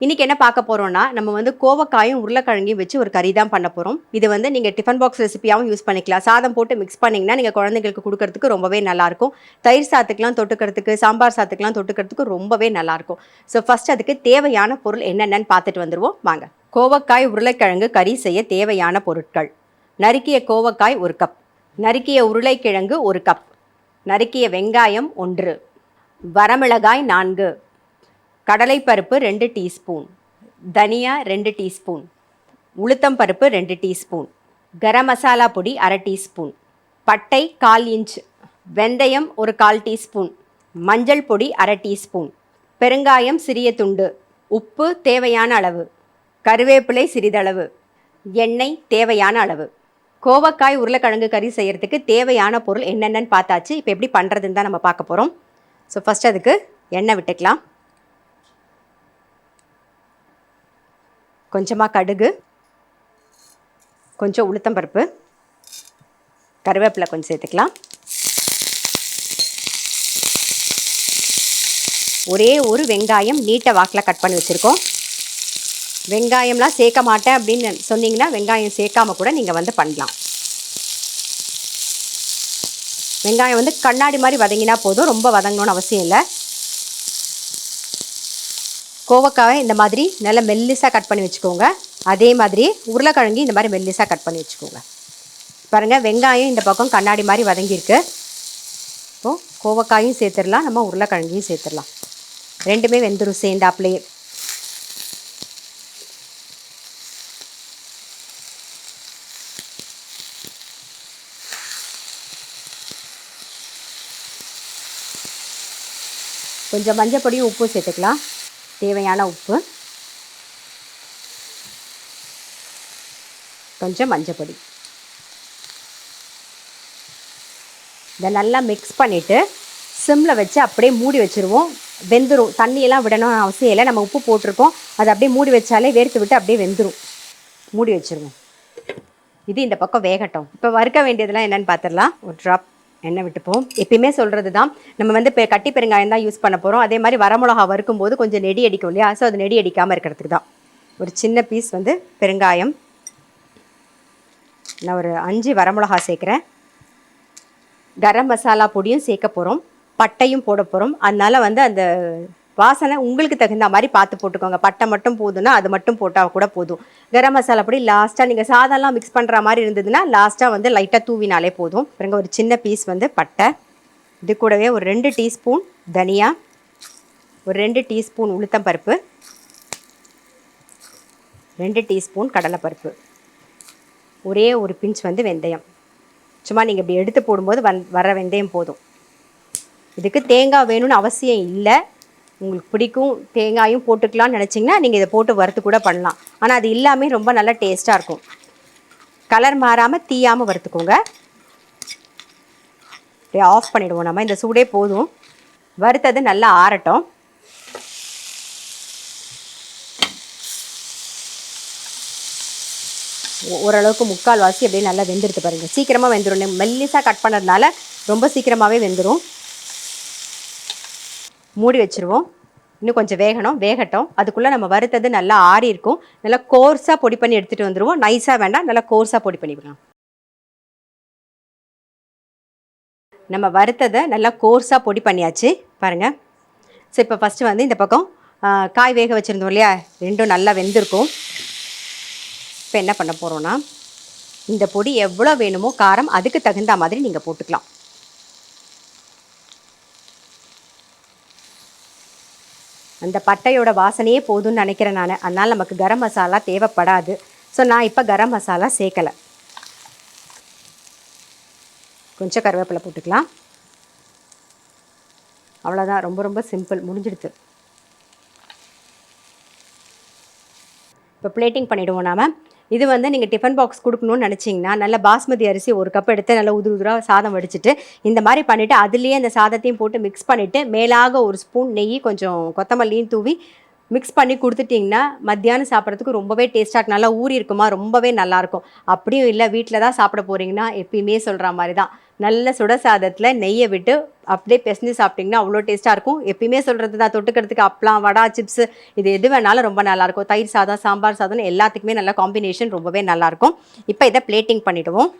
இன்னைக்கு என்ன பார்க்க போறோம்னா, நம்ம வந்து கோவக்காயும், உருளைக்கிழங்கையும் வச்சு ஒரு கறி தான் பண்ண போறோம். இது வந்து நீங்க டிஃபன் பாக்ஸ் ரெசிபியாவும் யூஸ் பண்ணிக்கலாம். சாதம் போட்டு மிக்ஸ் பண்ணீங்கன்னா, நீங்க குழந்தைங்களுக்கு குடுக்கறதுக்கு ரொம்பவே நல்லாயிருக்கும். தயிர் சாதத்துக்குலாம் தொட்டுக்கிறதுக்கு, சாம்பார் சாதத்துக்குலாம் தொட்டுக்கிறதுக்கு ரொம்பவே நல்லாயிருக்கும். ஸோ ஃபர்ஸ்ட் அதுக்கு தேவையான பொருள் என்னென்னன்னு பார்த்துட்டு வந்துருவோம் வாங்க. கோவக்காய், உருளைக்கிழங்கு கறி செய்ய தேவையான பொருட்கள்: நறுக்கிய கோவக்காய் 1 கப், நறுக்கிய உருளைக்கிழங்கு 1 கப், நறுக்கிய வெங்காயம் 1, வரமிளகாய் 4, கடலைப்பருப்பு 2 டீஸ்பூன், தனியா 2 டீஸ்பூன், உளுத்தம் பருப்பு 2 டீஸ்பூன், கரம் மசாலா பொடி 1/2 டீஸ்பூன், பட்டை 1/4 இன்ச், வெந்தயம் 1/4 டீஸ்பூன், மஞ்சள் பொடி 1/2 டீஸ்பூன், பெருங்காயம் சிறிய துண்டு, உப்பு தேவையான அளவு, கருவேப்பிலை சிறிதளவு, எண்ணெய் தேவையான அளவு. கோவக்காய் உருளைக்கிழங்கு கறி செய்கிறதுக்கு தேவையான பொருள் என்னென்னு பார்த்தாச்சு. இப்போ எப்படி பண்ணுறதுன்னு தான் நம்ம பார்க்க போகிறோம். ஸோ ஃபஸ்ட் அதுக்கு எண்ணெய் விட்டுக்கலாம். கொஞ்சமாக கடுகு, கொஞ்சம் உளுத்தம்பருப்பு, கருவேப்பிலை கொஞ்சம் சேர்த்துக்கலாம். ஒரே ஒரு வெங்காயம் நீட்டை வாக்கில் கட் பண்ணி வச்சுருக்கோம். வெங்காயம்லாம் சேர்க்க மாட்டேன் அப்படின்னு சொன்னீங்கன்னா வெங்காயம் சேர்க்காம கூட நீங்கள் வந்து பண்ணலாம். வெங்காயம் வந்து கண்ணாடி மாதிரி வதங்கினா போதும், ரொம்ப வதங்கணும்னு அவசியம் இல்லை. கோவக்காவை இந்த மாதிரி நல்லா மெல்லிசாக கட் பண்ணி வச்சுக்கோங்க. அதே மாதிரி உருளைக்கிழங்கு இந்த மாதிரி மெல்லிசாக கட் பண்ணி வச்சுக்கோங்க. பாருங்கள், வெங்காயம் இந்த பக்கம் கண்ணாடி மாதிரி வதங்கியிருக்கு. இப்போது கோவக்காயும் சேர்த்துடலாம், நம்ம உருளைக்கிழங்கையும் சேர்த்துடலாம். ரெண்டுமே வெந்துடும் சேர்ந்தாப்புலையே. கொஞ்சம் மஞ்சள் பொடியும் உப்பும் சேர்த்துக்கலாம். தேவையான உப்பு, கொஞ்சம் மஞ்சள் பொடி. இதை நல்லா மிக்ஸ் பண்ணிவிட்டு சிம்மில் வச்சு அப்படியே மூடி வச்சுருவோம். வெந்துடும். தண்ணியெல்லாம் விடணும்னு அவசியம் இல்லை. நம்ம உப்பு போட்டிருக்கோம், அதை அப்படியே மூடி வச்சாலே வேர்த்து விட்டு அப்படியே வெந்துடும். மூடி வச்சுருவோம். இது இந்த பக்கம் வேகட்டும். இப்போ வறுக்க வேண்டியதெல்லாம் என்னென்னு பார்த்துடலாம். ஒரு ட்ராப் எண்ணெய் விட்டுப்போம். எப்பயுமே சொல்கிறது தான், நம்ம வந்து இப்போ கட்டி பெருங்காயம் தான் யூஸ் பண்ண போகிறோம். அதே மாதிரி வரமிளகா வறுக்கும் போது கொஞ்சம் நெடி அடிக்கும் இல்லையா? ஸோ அது நெடி அடிக்காமல் இருக்கிறதுக்கு தான். ஒரு சின்ன பீஸ் வந்து பெருங்காயம், நான் ஒரு 5 வரமிளகா சேர்க்குறேன். கரம் மசாலா பொடியும் சேர்க்க போகிறோம், பட்டையும் போட போகிறோம். அதனால் வந்து அந்த வாசனை உங்களுக்கு தகுந்த மாதிரி பார்த்து போட்டுக்கோங்க. பட்டை மட்டும் போதுன்னா அது மட்டும் போட்டால் கூட போதும். கரம் மசாலா பொடி லாஸ்ட்டாக, நீங்கள் சாதம்லாம் மிக்ஸ் பண்ணுற மாதிரி இருந்ததுன்னா லாஸ்ட்டாக வந்து லைட்டாக தூவினாலே போதும். பிறகு ஒரு சின்ன பீஸ் வந்து பட்டை, இது கூடவே ஒரு 2 டீஸ்பூன் தனியா, ஒரு 2 டீஸ்பூன் உளுத்தம் பருப்பு, 2 டீஸ்பூன் கடலைப்பருப்பு, ஒரே ஒரு பிஞ்ச் வந்து வெந்தயம். சும்மா நீங்கள் இப்படி எடுத்து போடும்போது வர வெந்தயம் போதும். இதுக்கு தேங்காய் வேணும்னு அவசியம் இல்லை. உங்களுக்கு பிடிக்கும் தேங்காயும் போட்டுக்கலாம்னு நினச்சிங்கன்னா நீங்கள் இதை போட்டு வறுத்து கூட பண்ணலாம். ஆனால் அது இல்லாமல் ரொம்ப நல்லா டேஸ்ட்டாக இருக்கும். கலர் மாறாமல் தீயாமல் வறுத்துக்கோங்க. அப்படியே ஆஃப் பண்ணிவிடுவோம். நம்ம இந்த சூடே போதும். வறுத்தது நல்லா ஆறட்டும். ஓரளவுக்கு முக்கால் வாசி அப்படியே நல்லா வெந்துடுத்து பாருங்கள். சீக்கிரமாக வெந்துடும். மெல்லிசாக கட் பண்ணதுனால ரொம்ப சீக்கிரமாகவே வெந்துடும். மூடி வச்சுருவோம். இன்னும் கொஞ்சம் வேகட்டும். அதுக்குள்ளே நம்ம வறுத்தது நல்லா ஆறி இருக்கும். நல்லா கோர்ஸாக பொடி பண்ணி எடுத்துகிட்டு வந்துடுவோம். நைஸாக வேண்டாம், நல்லா கோர்ஸாக பொடி பண்ணிவிடலாம். நம்ம வறுத்ததை நல்லா கோர்ஸாக பொடி பண்ணியாச்சு பாருங்கள். ஸோ இப்போ ஃபஸ்ட்டு வந்து இந்த பக்கம் காய் வேக வச்சுருந்தோம் இல்லையா, ரெண்டும் நல்லா வெந்திருக்கும். இப்போ என்ன பண்ண போகிறோன்னா, இந்த பொடி எவ்வளோ வேணுமோ காரம் அதுக்கு தகுந்த மாதிரி நீங்கள் போட்டுக்கலாம். அந்த பட்டையோட வாசனையே போதும்னு நினைக்கிறேன் நான். அதனால் நமக்கு கரம் மசாலா தேவைப்படாது. ஸோ நான் இப்போ கரம் மசாலா சேர்க்கலை. கொஞ்சம் கருவேப்பிலை போட்டுக்கலாம். அவ்வளோதான், ரொம்ப ரொம்ப சிம்பிள், முடிஞ்சிடுது. இப்போ பிளேட்டிங் பண்ணிவிடுவோம் நாம். இது வந்து நீங்கள் டிஃபன் பாக்ஸ் கொடுக்கணும்னு நினச்சிங்கன்னா, நல்ல பாஸ்மதி அரிசி 1 கப் எடுத்து நல்லா உதிராக சாதம் வடிச்சிட்டு இந்த மாதிரி பண்ணிவிட்டு அதுலேயே அந்த சாதத்தையும் போட்டு மிக்ஸ் பண்ணிவிட்டு மேலாக ஒரு ஸ்பூன் நெய், கொஞ்சம் கொத்தமல்லியும் தூவி மிக்ஸ் பண்ணி கொடுத்துட்டிங்கன்னா மத்தியானம் சாப்பிட்றதுக்கு ரொம்பவே டேஸ்ட்டாக நல்லா ஊறி இருக்குமா, ரொம்பவே நல்லாயிருக்கும். அப்படியும் இல்லை வீட்டில் தான் சாப்பிட போகிறீங்கன்னா எப்பயுமே சொல்கிற மாதிரி தான், நல்ல சுட சாதத்தில் நெய்யை விட்டு அப்படியே பிசைஞ்சு சாப்பிட்டிங்கன்னா அவ்வளோ டேஸ்ட்டாக இருக்கும். எப்பயுமே சொல்கிறது தான், தொட்டுக்கிறதுக்கு அப்பளம், வடை, சிப்ஸ் இது எது வேணாலும் ரொம்ப நல்லாயிருக்கும். தயிர் சாதம், சாம்பார் சாதம்னு எல்லாத்துக்குமே நல்ல காம்பினேஷன் ரொம்பவே நல்லாயிருக்கும். இப்போ இதை பிளேட்டிங் பண்ணிவிடுவோம்.